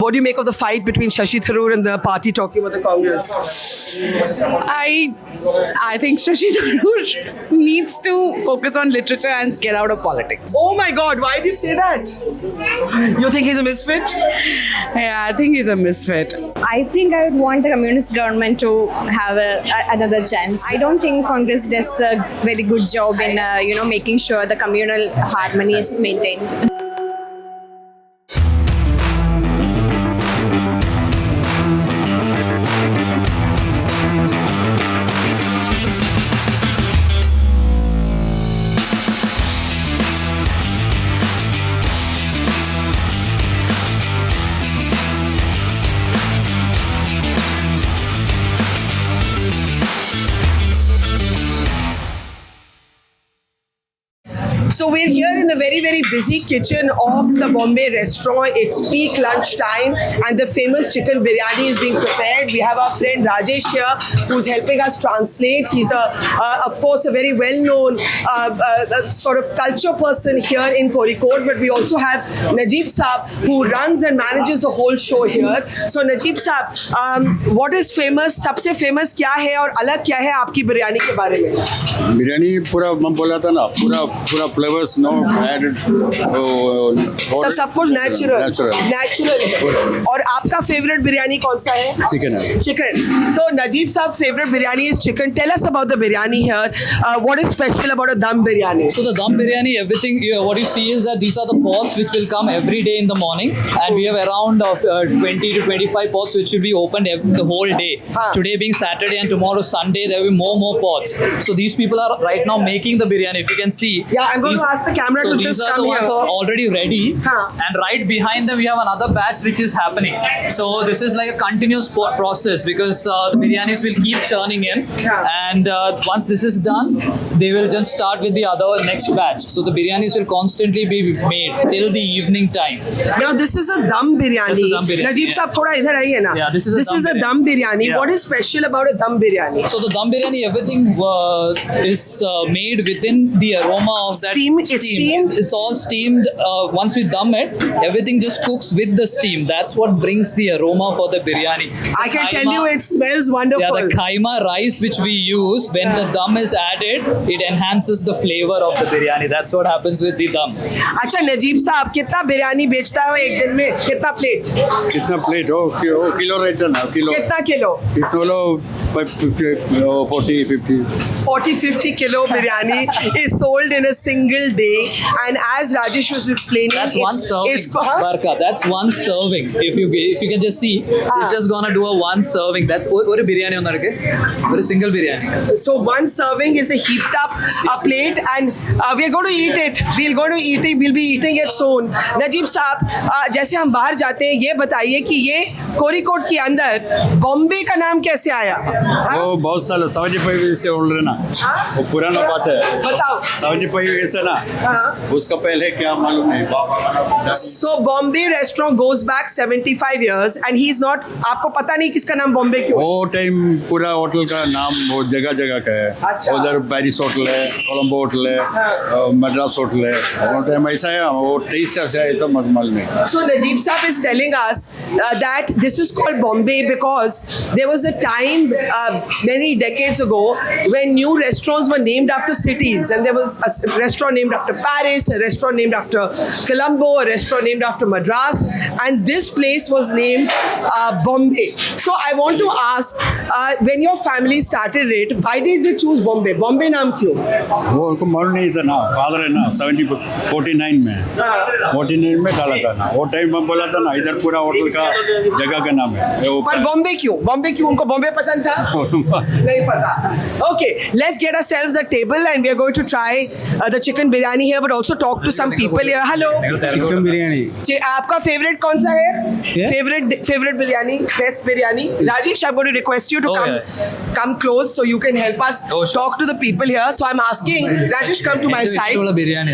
What do you make of the fight between Shashi Tharoor and the party talking about the Congress? I think Shashi Tharoor needs to focus on literature and get out of politics. Oh my God, why do you say that? You think he's a misfit? Yeah, I think he's a misfit. I think I would want the communist government to have another chance. I don't think Congress does a very good job in making sure the communal harmony is maintained. So we're here in the very, very busy kitchen of the Bombay restaurant. It's peak lunch time and the famous chicken biryani is being prepared. We have our friend Rajesh here who's helping us translate. He's, of course, a very well-known sort of culture person here in Kozhikode. But we also have Najib Saab who runs and manages the whole show here. So Najib Saab, what is famous? सबसे famous क्या है और अलग क्या है आपकी बिरयानी के बारे में? बिरयानी पूरा मैं बोला था ना पूरा फ्लेवर्स नो एडेड तो सब कुछ नेचुरल है। और आपका फेवरेट बिरयानी कौन सा है? Chicken. So Najib Saab's favorite biryani is chicken. Tell us about the biryani here. What is special about a dum biryani? So the dum biryani, everything what you see is that these are the pots which will come every day in the morning, and we have around 20 to 25 pots which will be opened the whole day. Today being Saturday and tomorrow Sunday, there will be more pots. So these people are right now making the biryani. If you can see, yeah, I'm going to ask the camera to just come here. These are the ones who are already ready, and right behind them we have another batch which is happening. So this is like a continuous process because the biryanis will keep churning in, and once this is done, they will just start with the next batch. So the biryanis will constantly be made till the evening time. Now this is a dum biryani. Najib Saab, thoda idhar aa'iye na. Yeah, this is a dum biryani. Yeah. What is special about a dum biryani? So the dum biryani, everything is made within the aroma of that steam. It's steamed? It's all steamed. Once we dum it, everything just cooks with the steam. That's what brings the aroma for the biryani. I can tell you it smells wonderful. Yeah, the kaima rice which we use, when the dum is added, it enhances the flavor of the biryani. That's what happens with the dum. अच्छा Najib साहब कितना बिरयानी बेचता है एक दिन में? कितना plate हो किलो रहता ना कितना kilo 40-50 kilo biryani is sold in a single day, and as Rajesh was explaining, that's one serving. Barka, that's one serving. If you can just see, it's just gonna do a one serving. That's what a biryani on that. A single biryani. So one serving is a heaped up plate, and we're going to eat it. We'll be eating it soon. Najib साहब, जैसे हम बाहर जाते हैं, ये बताइए कि ये कोझिकोड के अंदर बॉम्बे का नाम कैसे आया? वो बहुत साल 75 ईयर से बोल रहे ना, वो पुराना बात है। बताओ 75 ईयर से ना, उसका पहले क्या मालूम नहीं। So Bombay restaurant goes back 75 years, and he's not. आपको पता नहीं किसका नाम बॉम्बे क्यों? वो टाइम पूरा होटल का नाम वो जगह का है। अच्छा। उधर पेरिस होटल है, कोलंबो होटल है, मद्रास होटल है। वो टाइम ऐसा है, वो 23 से है तो मालूम नहीं। So Najib Saab is telling us that this is called Bombay because there was a time many decades ago when new restaurants were named after cities, and there was a restaurant named after Paris, a restaurant named after Colombo, a restaurant named after Madras, and this place was named Bombay. So I want to ask, when your family started it, why did they choose Bombay? Bombay नाम क्यों? वो उनको मालूम नहीं था ना, father है ना 49 में डाला था ना, वो टाइम में बोला था ना इधर पूरा होटल का जगह का नाम है। पर बॉम्बे क्यों? उनको बॉम्बे पसंद था? नहीं पता। Okay, let's get ourselves a table and we are going to try the chicken biryani here, but also talk to some people here. Hello. Chicken biryani आपका फेवरेट कौन सा है? Favourite biryani, best biryani? Rajesh, I'm going to request you to come close so you can help us talk to the people here. So I'm asking Rajesh, come to my side. Chicken biryani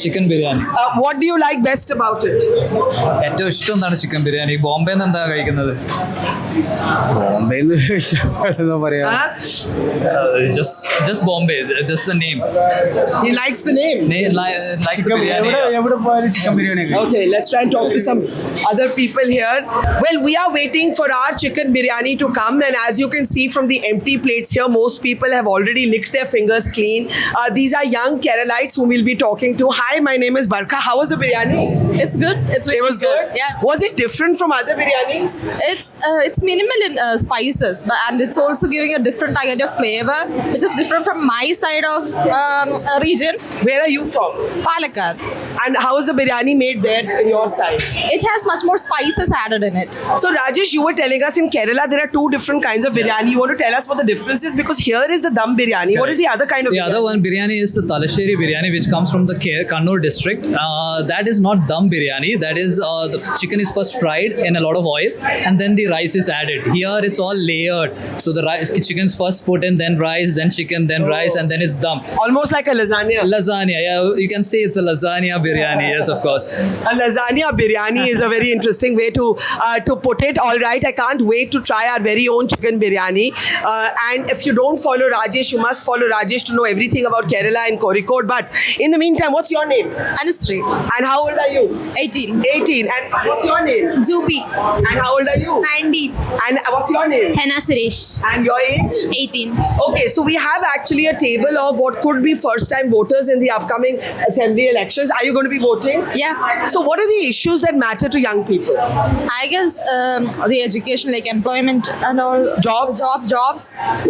Chicken biryani. What do you like best about it? ഏറ്റവും ഇഷ്ടം എന്താണ് chicken biryani? Biryani Bombay എന്താ കഴിക്കുന്നത് ബോംബെ എന്താ പറയാ just Bombay, just the name. He likes the name. Likes the biryani. എവിടെ പോയാലും chicken biryani Okay, let's try and talk to some other people here. Well, we are waiting for our chicken biryani to come, and as you can see from the empty plates here, most people have already licked their fingers clean. These are young Keralites whom we'll be talking to. Hi, my name is Barka. How was the biryani? It's good. It's really It was good. Yeah. Was it different from other biryanis? It's minimal in spices, and it's also giving a different kind of flavor, which is different from my side of region, Where are you from? Palakkad. And how is the biryani made there in your side? It has much more spices added in it. So Rajesh, you were telling us in Kerala there are two different kinds of biryani. You want to tell us what the difference is? Because here is the dum biryani. What is the other kind of The biryani? other one biryani is the Talasheri biryani, which comes from the Kannur district. That is not dum biryani. That is the chicken is first fried in a lot of oil, and then the rice is added. Here it's all layered. So the chicken's first put in, then rice, then chicken, then rice, and then it's dum. Almost like a lasagna. Lasagna, yeah, you can say it's a lasagna biryani. Yes, of course. A lasagna biryani is a very interesting way to put it. All right, I can't wait to try our very own chicken biryani. And if you don't follow Rajesh, you must follow Rajesh to know everything about Kerala and Kozhikode. But in the meantime, what's your name? Anusri, And how old are you? 18. 18. And what's your name? Zubi, And how old are you? 90. And what's your name? Henna Suresh, And your age? 18. Okay, so we have actually a table of what could be first-time voters in the upcoming assembly elections. Are you going to be voting? Yeah. So what are the issues that matter to young people? I guess the education, like employment and all. Jobs? Jobs.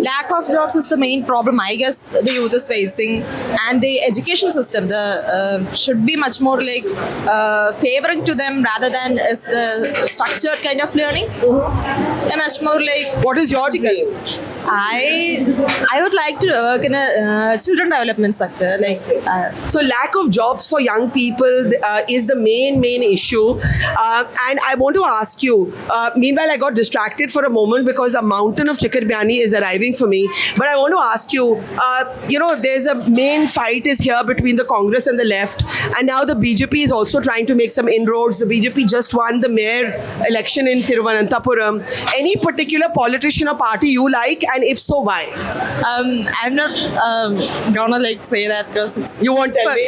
Lack of jobs is the main problem I guess the youth is facing, and the education system should be much more like favoring to them rather than is the structured kind of learning. And much more like What is your dream? I would like to work in a children development sector, like So lack of jobs for young people is the main issue. And I want to ask you, meanwhile I got distracted for a moment because a mountain of chicken biryani is arriving for me. But I want to ask you, there's a main fight is here between the Congress and the left. And now the BJP is also trying to make some inroads. The BJP just won the mayor election in Thiruvananthapuram. Any particular politician or party you like? And if so, why? I'm not gonna like say that because it's You won't tell me?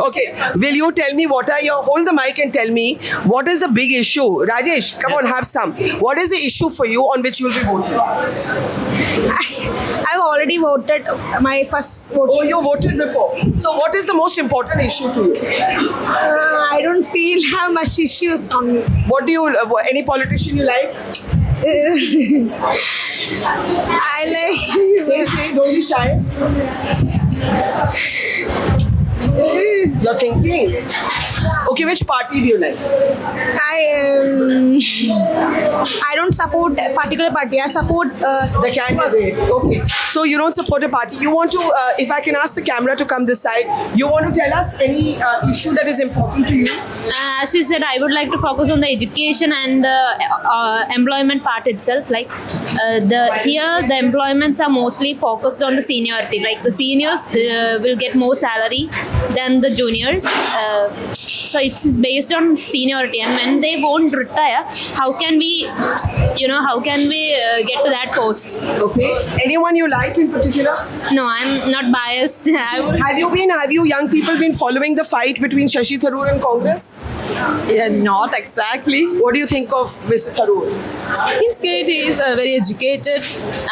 Okay. Will you tell me what are your... Hold the mic and tell me what is the big issue? Rajesh, come on, have some. What is the issue for you on which you'll be voting? I've already voted my first vote. Oh, you voted before. So what is the most important issue to you? I don't feel have much issues on me. What do you... any politician you like? I like. Say, don't be shy. You're thinking. Okay, which party do you like? I don't support a particular party. I support The candidate. Okay. So you don't support a party. You want to, if I can ask the camera to come this side, you want to tell us any issue that is important to you? As you said, I would like to focus on the education and employment part itself. Like here, the employments are mostly focused on the seniority. Like the seniors will get more salary than the juniors. So it's based on seniority, and when they won't retire, how can we get to that post? Okay. Anyone you like in particular? No, I'm not biased. I would. Have you young people been following the fight between Shashi Tharoor and Congress? yeah, not exactly. What do you think of Mr. Tharoor? He's great. He's very educated,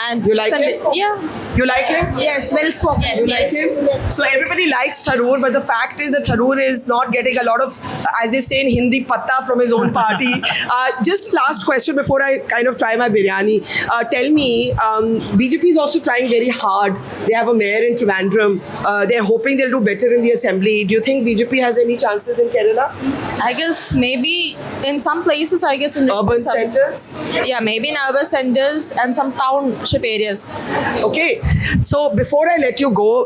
and You like him? Yeah. You like him? yes, well spoken. Yes, You like him? So everybody likes Tharoor, but the fact is that Tharoor is not getting a lot of, as they say in Hindi, patta from his own party. Just last question before I kind of try my biryani. Tell me, BJP is also trying very hard. They have a mayor in Trivandrum. They're hoping they'll do better in the assembly. Do you think BJP has any chances in Kerala? I guess maybe in some places, I guess in Urban some- centers? Yeah, maybe in urban centers and some township areas. Okay, so before I let you go,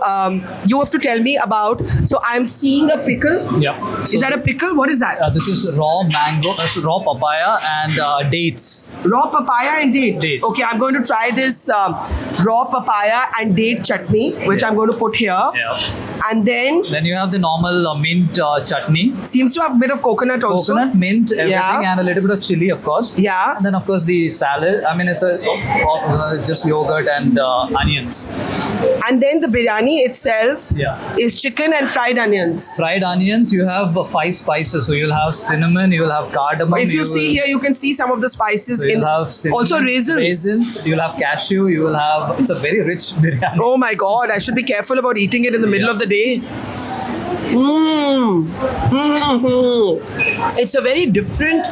you have to tell me about. So I'm seeing a pickle. Yeah. Is that a pickle? What is that? This is raw mango, raw papaya and dates. Raw papaya and date. Dates. Okay, I'm going to try this raw papaya and date chutney, which I'm going to put here. Yeah. And then you have the normal mint chutney. seems to have a bit of coconut also. Coconut, mint, everything, Yeah. and a little bit of chili, of course. Yeah. And then, of course, the salad. I mean, it's just yogurt and onions. And then the biryani itself Yeah. is chicken and fried onions. Fried onions, you have 5 spices. So you'll have cinnamon, you'll have cardamom. If you see here, you can see some of the spices so in. you'll have cinnamon, Also raisins. You'll have cashew. You will have. It's a very rich biryani. Oh my god, I should be careful about eating it in the middle of the day. It's a very different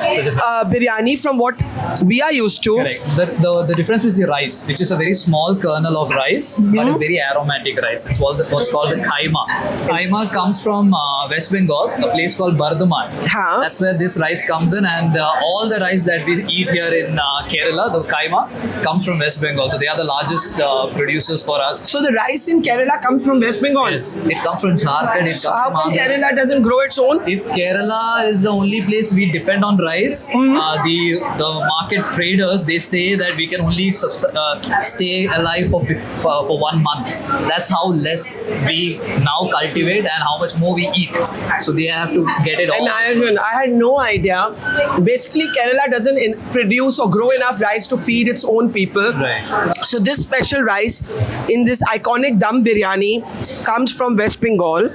biryani from what we are used to. Correct. The difference is the rice, which is a very small kernel of rice, but a very aromatic rice. It's what's called the kaima. Kaima comes from West Bengal, a place called Bardhaman. Huh? That's where this rice comes in, and all the rice that we eat here in Kerala, the kaima, comes from West Bengal. So they are the largest producers for us. So the rice in Kerala comes from West Bengal. Yes, it comes from Jharkhand. It So comes how from come Andhra. Kerala doesn't grow its own? If Kerala is the only place we depend on rice, the market traders, they say that we can only stay alive for 1 month. That's how less we now cultivate and how much more we eat. So they have to get it all. Imagine, I had no idea. Basically, Kerala doesn't produce or grow enough rice to feed its own people. Right. So this special rice in this iconic dum biryani comes from West Bengal.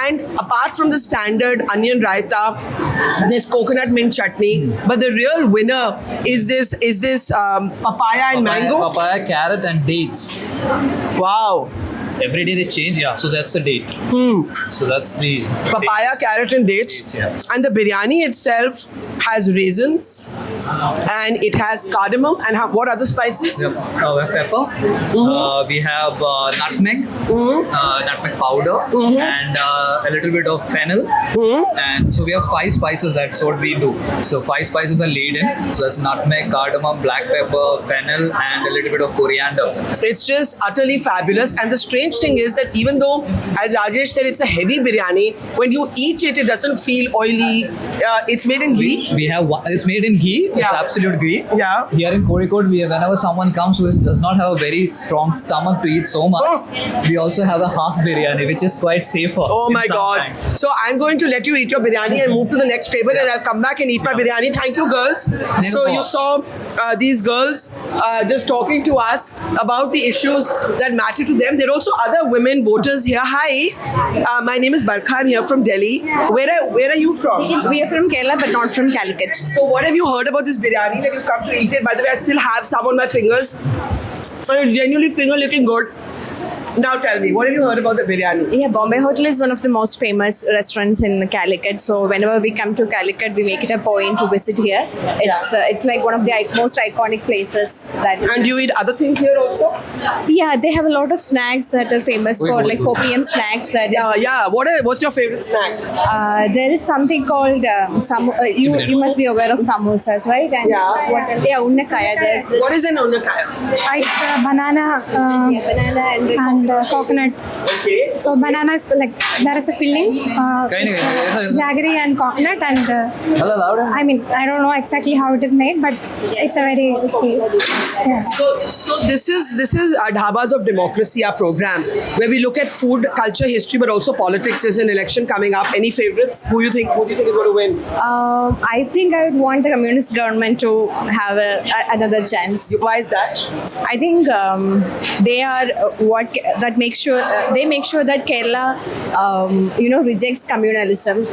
And apart from the standard onion raita, there's coconut mint chutney. But the real winner is this papaya and mango. Papaya, carrot, and dates. Wow. Every day they change, yeah. So that's the date. So that's the Papaya, carrot, and dates. Yeah. And the biryani itself has raisins, and it has cardamom, and what other spices? Yep. We have pepper. We have nutmeg, nutmeg powder, and a little bit of fennel. And so we have 5 spices. That's what we do. So 5 spices are laid in. So that's nutmeg, cardamom, black pepper, fennel, and a little bit of coriander. It's just utterly fabulous. And the strange thing is that even though, as Rajesh said, it's a heavy biryani, when you eat it, it doesn't feel oily. It's made in ghee. It's made in ghee. It's Yeah. absolute ghee. Yeah. Here in Kozhikode, whenever someone comes who does not have a very strong stomach to eat so much, we also have a half biryani, which is quite safer. Oh in my some God. times. So I'm going to let you eat your biryani and move to the next table, and I'll come back and eat my biryani. Thank you, girls. So you saw these girls just talking to us about the issues that matter to them. There are also other women voters here. Hi, my name is Barkha. I'm here from Delhi. Where are you from? We are from Kerala, but not from Calicut. So what have you heard about this biryani that you've come to eat it? By the way, I still have some on my fingers. It's genuinely finger looking good. Now tell me, what have you heard about the biryani? Yeah, Bombay Hotel is one of the most famous restaurants in Calicut. So whenever we come to Calicut, we make it a point to visit here. It's like one of the most iconic places that. And you eat other things here also? Yeah, they have a lot of snacks that are famous for like 4 p.m. snacks. That Yeah. What's your favorite snack? there is something called you must be aware of samosas, right? And Yeah. What else? Yeah, unnakaya. There's this. What is an unnakaya? It's banana Banana and coconut. Okay. So banana is like there is a filling, jaggery and coconut, and Hello, louder. I mean I don't know exactly how it is made, but it's a very yeah. So this is Dhabas of Democracy, our program, where we look at food, culture, history, but also politics. There's an election coming up. Any favorites? Who do you think is going to win? I think I would want the communist government to have another chance. Why is that? I think they are that makes sure they make sure that Kerala, rejects communalism.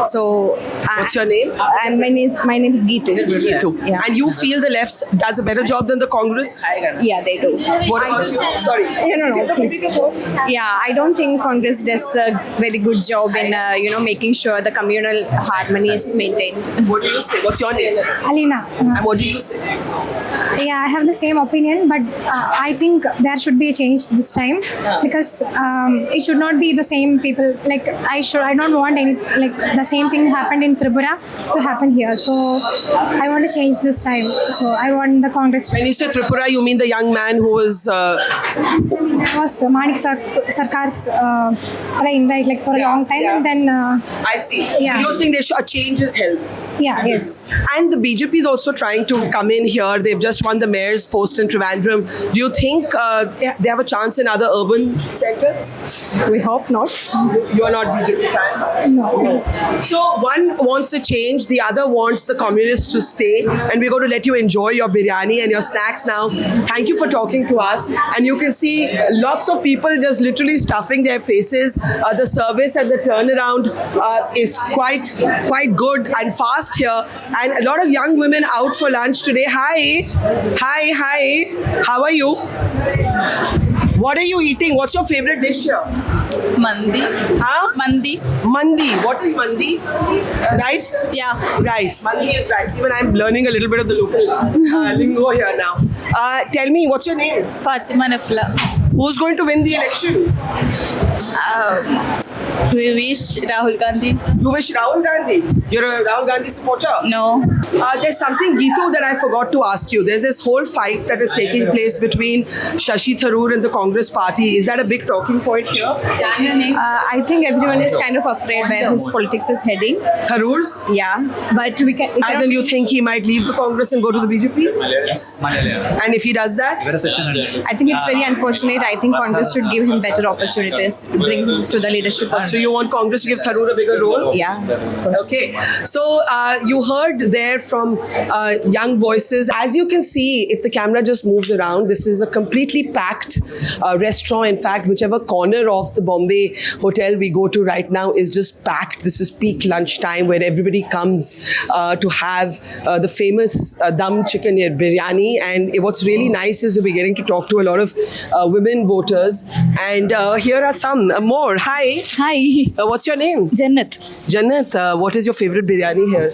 So, What's your name? And my name is Geetu. Geetu. Yeah. And you feel the left does a better job than the Congress? Yeah, they do. What about you? Sorry. No, please. Yeah, I don't think Congress does a very good job in making sure the communal harmony is maintained. What do you say? What's your name? Alina. And what do you say? Yeah, I have the same opinion, but I think there should be a change this time because it should not be the same people. Like I don't want any the same thing happened in Tripura to happen here. So I want to change this time. So I want the Congress. When you say Tripura, you mean the young man who was... was Manik Sarkar's reign, right? Like for a long time, and then I see. Yeah. You're saying a change is held. Yeah, yes. And the BJP is also trying to come in here. They've just won the mayor's post in Trivandrum. Do you think they have a chance in other urban centers? We hope not. You are not BJP fans? No. So one wants a change, the other wants the communists to stay, and we're going to let you enjoy your biryani and your snacks now. Thank you for talking to us. And you can see lots of people just literally stuffing their faces. The service and the turnaround is quite good and fast here. And a lot of young women out for lunch today. Hi. How are you? What are you eating? What's your favorite dish here? Mandi. Huh? Mandi. Mandi. What is mandi? Rice? Yeah. Rice. Mandi is rice. Even I'm learning a little bit of the local lingo here now. Tell me, what's your name? Fatima Nafla. Who's going to win the election? We wish Rahul Gandhi. You wish Rahul Gandhi? You're a Rahul Gandhi supporter? No. There's something, Geetu, that I forgot to ask you. There's this whole fight that is taking place between Shashi Tharoor and the Congress party. Is that a big talking point here? I think everyone is kind of afraid where his politics is heading. Tharoor's? Yeah, but we can. As in, you think he might leave the Congress and go to the BJP? Yes. And if he does that? I think it's very unfortunate. I think Congress should give him better opportunities to bring him to the leadership. So you want Congress to give Tharoor a bigger role? Yeah. Of course. Okay. So you heard there from young voices. As you can see, if the camera just moves around, this is a completely packed restaurant. In fact, whichever corner of the Bombay hotel we go to right now is just packed. This is peak lunchtime where everybody comes to have the famous dum chicken biryani. And what's really nice is we'll be getting to talk to a lot of women voters. And here are some more. Hi. Hi, What's your name? Jannat. Jannat, what is your favorite biryani here?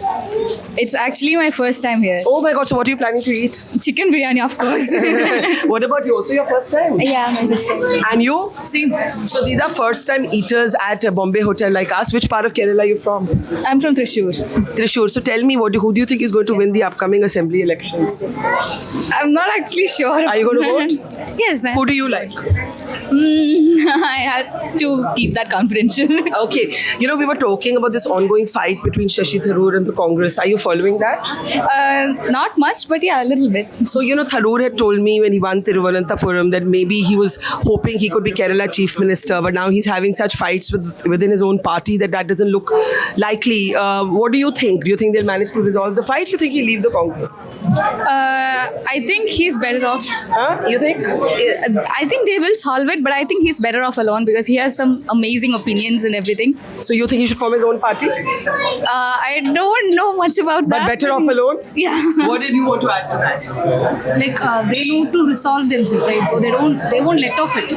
It's actually my first time here. Oh my god, so what are you planning to eat? Chicken biryani, of course. What about you? Also your first time? Yeah, my first time. And you? Same. So these are first time eaters at a Bombay hotel like us. Which part of Kerala are you from? I'm from Thrissur. Thrissur. So tell me, who do you think is going to win the upcoming assembly elections? I'm not actually sure. Are you going to vote? Yes. Who do you like? I had to keep that confidential. Okay. You know, we were talking about this ongoing fight between Shashi Tharoor and the Congress. Are you following that? Not much, but yeah, a little bit. So, you know, Tharoor had told me when he won Thiruvananthapuram that maybe he was hoping he could be Kerala Chief Minister, but now he's having such fights within his own party that doesn't look likely. What do you think? Do you think they'll manage to resolve the fight? Do you think he'll leave the Congress? I think he's better off. Huh? You think? I think they will solve it, but I think he's better off alone because he has some amazing opinions and everything. So you think he should form his own party? I don't know much about that. But better off alone? Yeah. What did you want to add to that? Like they know to resolve themselves, right? So they won't let off it.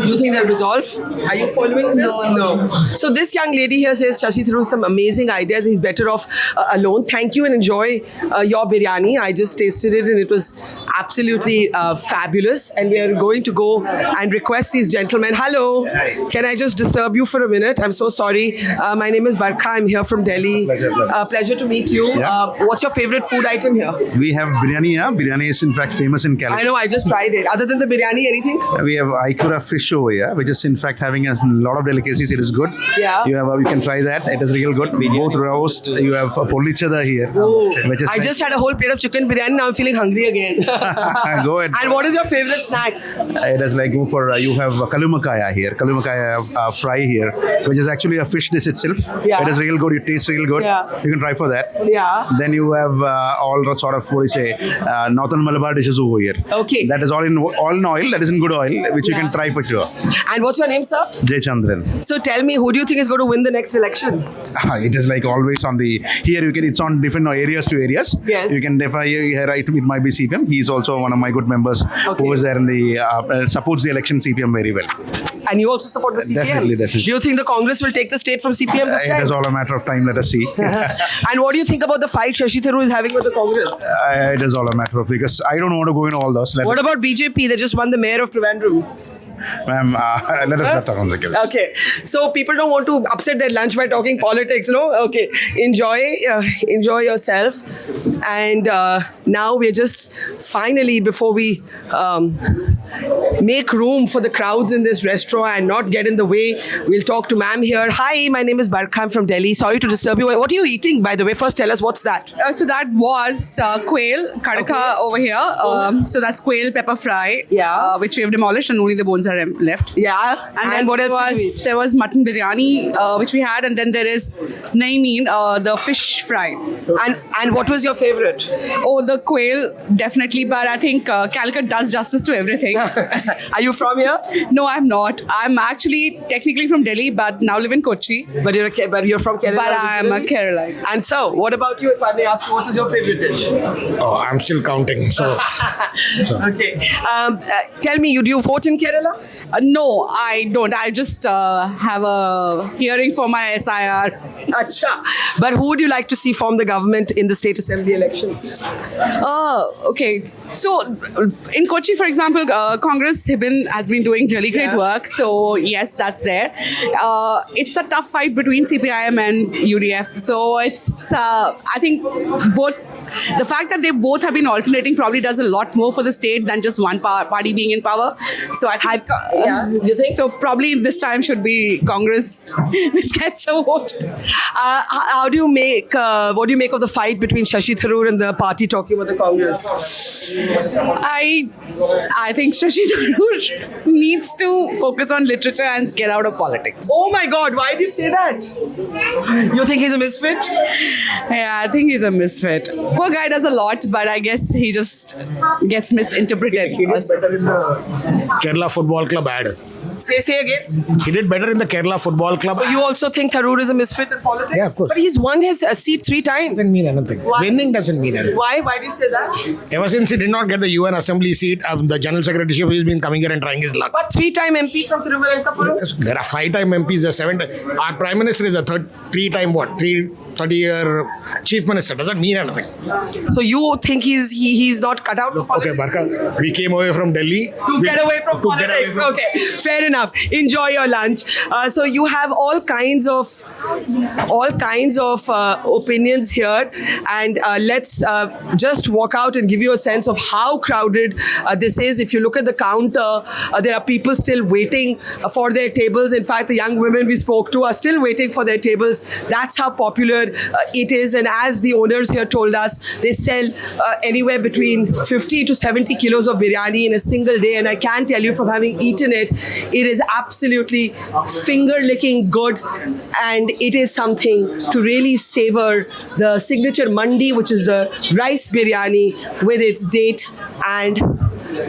You think they'll resolve? Are you following this? No. So this young lady here says Shashi Tharoor some amazing ideas. He's better off alone. Thank you and enjoy your biryani. I just tasted it and it was absolutely fabulous. And we are going to go and request these gentlemen. Hello. Can I just disturb you for a minute? I'm so sorry. My name is Barkha. I'm here from Delhi. Pleasure to meet you. Yeah. What's your favorite food item here? We have biryani. Yeah, biryani is in fact famous in California. I know. I just tried it. Other than the biryani, anything? We have Aikura fish over here, which is in fact having a lot of delicacies. It is good. Yeah. You can try that. It is real good. Both roast. You have a polichada here, which is. I just had a whole plate of chicken biryani. Now I'm feeling hungry again. Go ahead. And what is your favorite snack? It is like go for you have kalumakaya here. Kalumakaya fry here, which is actually a fish dish itself. Yeah. It is real good. It tastes real good. Yeah. You can try for that. Yeah. Then you have all sort of what do you say Northern Malabar dishes over here. Okay. That is all in oil. That is in good oil, which you can try for sure. And what's your name, sir? Jay Chandran. So tell me, who do you think is going to win the next election? It is like always on the here. You can it's on different areas to areas. Yes. You can defy here. It might be CPM. He is also one of my good members who is there in the supports the election CPM very well. And you also support the CPM? Definitely. Do you think the Congress will take the state from CPM this time? It is all a matter of time. Let us see. And what do you think about the fight Shashi Tharoor is having with the Congress? It is all a matter of because I don't want to go in all those. What about BJP? They just won the mayor of Trivandrum. Ma'am, let us not talk on the case. Okay, so people don't want to upset their lunch by talking politics, no? Okay, enjoy yourself. And now we're just finally, before we make room for the crowds in this restaurant and not get in the way, we'll talk to ma'am here. Hi, my name is Barkha. I'm from Delhi. Sorry to disturb you. What are you eating, by the way? First, tell us what's that. So that was quail, kadaka over here. So that's quail pepper fry, which we have demolished and only the bones are left. Yeah. And then what else? There was mutton biryani, which we had, and then there is naimeen, the fish fry. And what was your favorite? Oh, the quail, definitely, but I think Calicut does justice to everything. Are you from here? No, I'm not. I'm actually technically from Delhi, but now live in Kochi. But you're from Kerala. But I'm a Kerala. And so, what about you? If I may ask, what is your favorite dish? Oh, I'm still counting. So, Okay. Tell me, do you vote in Kerala? No, I don't. I just have a hearing for my SIR. Acha. But who would you like to see form the government in the state assembly elections? Okay. So in Kochi, for example, Congress has been doing really great work. So yes, that's there. It's a tough fight between CPIM and UDF. So it's, I think both, the fact that they both have been alternating probably does a lot more for the state than just one party being in power. So You think? So probably this time should be Congress which gets a vote. How do you make, what do you make of the fight between Shashi Tharoor and the party talking about the Congress? I think Shashi Tharoor needs to focus on literature and get out of politics. Oh my God, why do you say that? You think he's a misfit? Yeah, I think he's a misfit. Poor guy does a lot, but I guess he just gets misinterpreted. he did better in the Kerala Football Club ad. Say again. He did better in the Kerala Football Club. So you also think Tharoor is a misfit in politics? Yeah, of course. But he's won his seat 3 times. Doesn't mean anything. Why? Winning doesn't mean anything. Why? Why do you say that? Ever since he did not get the UN Assembly seat, the General Secretaryship, he's been coming here and trying his luck. But 3-time MP from Thiruvananthapuram? There are 5-time MPs, there are 7. Our Prime Minister is a 3-time 30-year Chief Minister. Doesn't mean anything. So you think he's not cut out for Okay, politics? Barkha, we came away from Delhi. To get away from politics. Okay, fair enough. Enjoy your lunch. So you have all kinds of opinions here, and let's just walk out and give you a sense of how crowded this is. If you look at the counter, there are people still waiting for their tables. In fact, the young women we spoke to are still waiting for their tables. That's how popular it is. And as the owners here told us, they sell anywhere between 50 to 70 kilos of biryani in a single day. And I can tell you from having eaten it, it is absolutely finger-licking good. And it is something to really savor the signature mandi, which is the rice biryani with its date and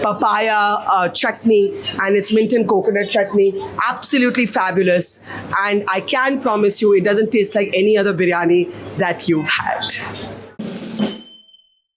papaya chutney and its mint and coconut chutney. Absolutely fabulous. And I can promise you it doesn't taste like any other biryani that you've had.